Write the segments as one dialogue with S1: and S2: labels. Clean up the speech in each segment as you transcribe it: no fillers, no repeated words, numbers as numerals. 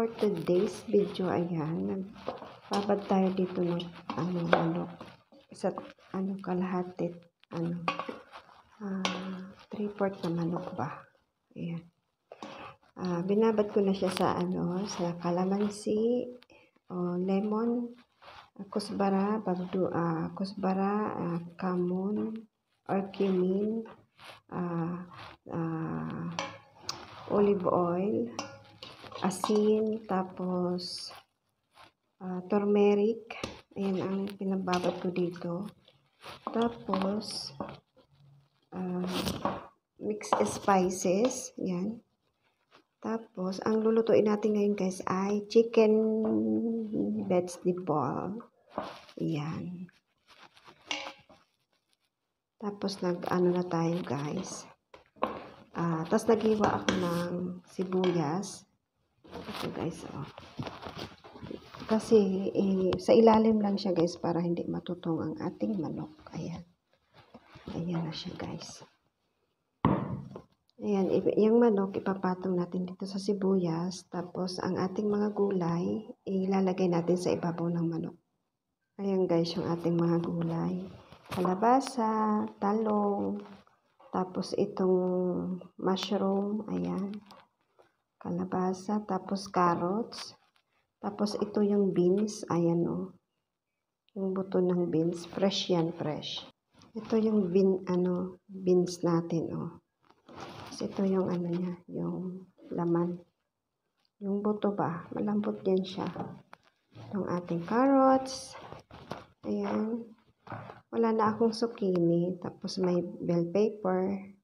S1: for today's video, ayan, nagbabad tayo dito ng manok. Isa't kalahati, 3/4 na manok ba? Ayan. Binabad ko na siya sa sa kalamansi, lemon, kusbara, kamon or cumin, olive oil, asin, tapos turmeric. Ayan ang pinababad ko dito. Tapos mixed spices. Yan. Tapos ang lulutuin natin ngayon guys ay chicken vegetable. Yan. Tapos na tayo guys. Tapos naghiwa ako ng sibuyas. Ito guys, Kasi sa ilalim lang siya guys para hindi matutong ang ating manok. Ayan. Ayan na siya guys. Ayan, yung manok ipapatong natin dito sa sibuyas. Tapos ang ating mga gulay ilalagay natin sa ibabaw ng manok. Ayan guys, yung ating mga gulay. Kalabasa, talong, tapos itong mushroom, ayan. Kalabasa, tapos carrots. Tapos ito yung beans, ayan yung buto ng beans, fresh yan, fresh. Ito yung beans natin, Tapos ito yung niya, yung laman. Yung buto ba, malambot din siya. Itong ating carrots. Ayan. Wala na akong zucchini, tapos may bell pepper.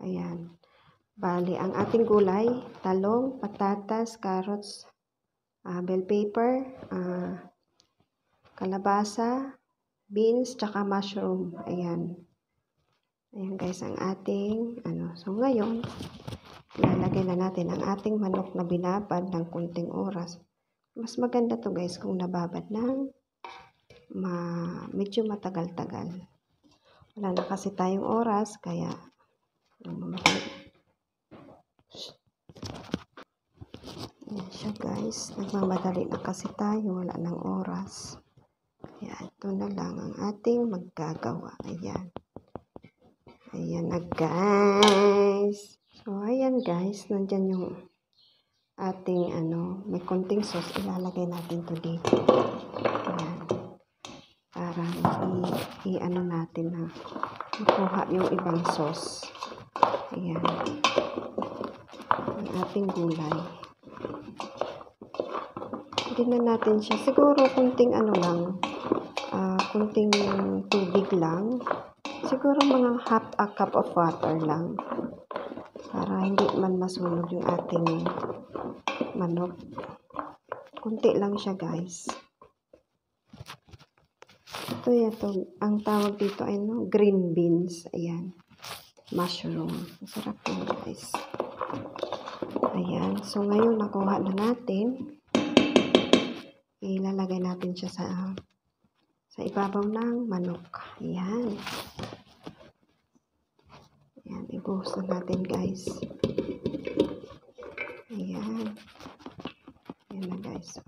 S1: Ayan. Bali, ang ating gulay, talong, patatas, carrots, bell pepper, kalabasa, beans, tsaka mushroom. Ayan. Ayan guys, ang ating, So ngayon, ilalagay na natin ang ating manok na binabad ng kunting oras. Mas maganda to guys kung nababad ng medyo matagal-tagal. Wala na kasi tayong oras, kaya Ayan siya guys, nagmamadali na kasi tayo, wala ng oras. Kaya ito na lang ang ating maggagawa. Ayan. Ayan na guys. So ayan guys, nandyan yung ating may konting sauce, ilalagay natin to dito. Ayan. Para natin na makuha yung ibang sauce. Ayan. Ang ating gulay. Hindi na natin siya. Siguro kunting kunting tubig lang. Siguro mga half a cup of water lang. Para hindi man masunog yung ating manok. Kunti lang siya guys. Ito, ang tawag dito ay green beans. Ayan. Mushroom. Masarap yun guys. Ayan. So ngayon nakuha na natin. Ilalagay natin siya sa ibabaw ng manok. Ayan. Ayan. Ibuhos na natin guys. Ayan. Ayan na guys.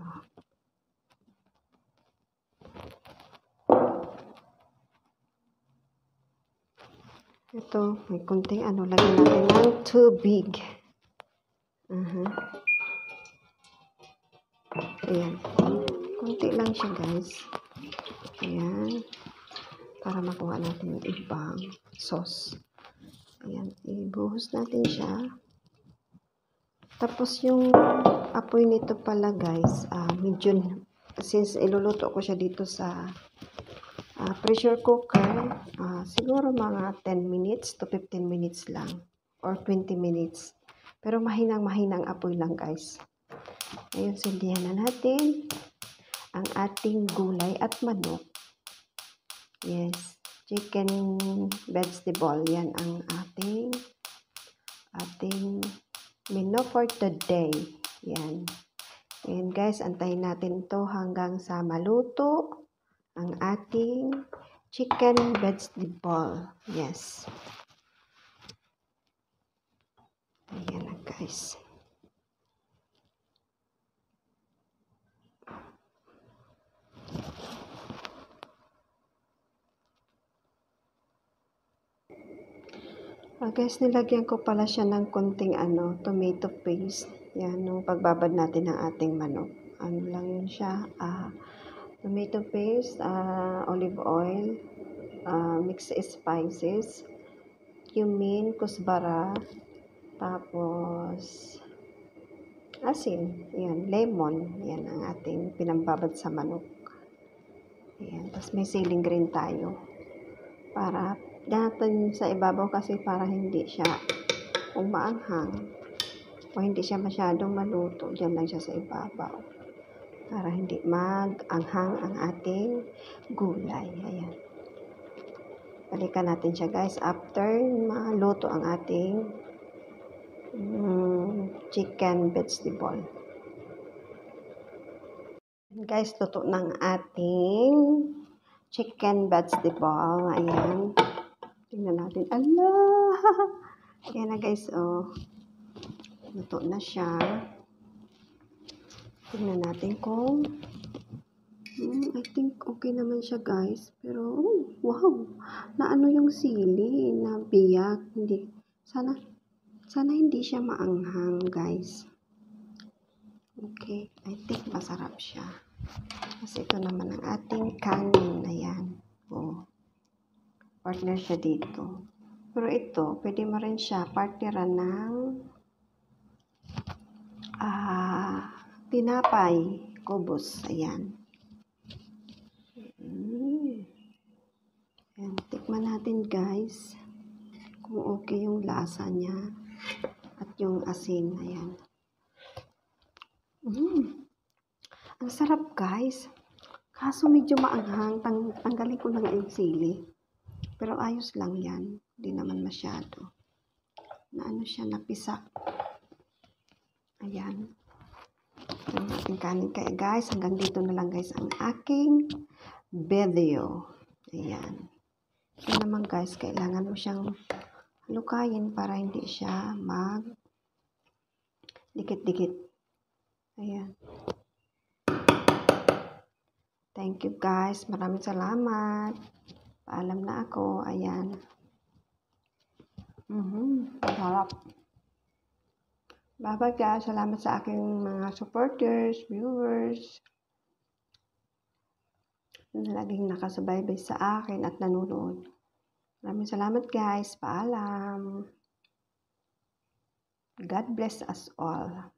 S1: Ito, may kunting lagyan natin ng tubig. Ayan. Kunti lang siya guys. Ayan. Para makuha natin yung ibang sauce. Ayan. Ibuhos natin siya. Tapos yung apoy nito pala guys, medyo, since iluluto ko siya dito sa pressure cooker, siguro mga 10 minutes to 15 minutes lang or 20 minutes. Pero mahinang apoy lang guys. Ayun, sindihan na natin ang ating gulay at manok. Yes, chicken vegetable. Yan ang ating menu for today. Yan. Ayan guys, antayin natin to hanggang sa maluto ang ating chicken vegetable. Yes. Ayan na guys. Guys, nilagyan ko pala siya ng konting tomato paste. Yan, nung pagbabad natin ng ating manok. Ano lang yun siya, tomato paste, olive oil, mixed spices, cumin, kusbara, tapos asin, yan, lemon, yan ang ating pinambabad sa manok. Ayan, tapos may ceiling green tayo. Para natin sa ibabaw kasi para hindi siya umaanghang o hindi siya masyadong maluto. Diyan lang siya sa ibabaw. Para hindi mag-anghang ang ating gulay. Ayan. Balikan natin siya guys after maluto ang ating chicken vegetable. Guys, luto ng ating chicken vegetable. Ayan. Tingnan natin. Allah! Ayan na guys, oh. Luto na siya. Tingnan natin kung I think okay naman siya guys. Pero, wow! Naano yung sili na biyak. Hindi. Sana hindi siya maanghang guys. Okay. I think masarap siya. Kasi ito naman ang ating kanin. Ayan. Oh. Partner siya dito. Pero ito, pwede mo rin siya partneran ng tinapay, kubos. Ayan. Ayan. Tikman natin guys kung okay yung lasa niya at yung asin. Ayan. Ang sarap guys. Kaso medyo maanghang. Tanggalin ko lang yung sili. Pero ayos lang yan. Hindi naman masyado. Na ano siya, napisa. Ayan. Ang ating kanin kaya guys. Hanggang dito na lang guys ang aking video. Ayan. Ito naman guys, kailangan mo siyang lukayin para hindi siya mag dikit-dikit. Ayan. Thank you guys. Maraming salamat. Paalam na ako. Ayan. Sarap. Bye-bye guys. Salamat sa aking mga supporters, viewers. Laging nakasubaybay sa akin at nanonood. Maraming salamat guys. Paalam. God bless us all.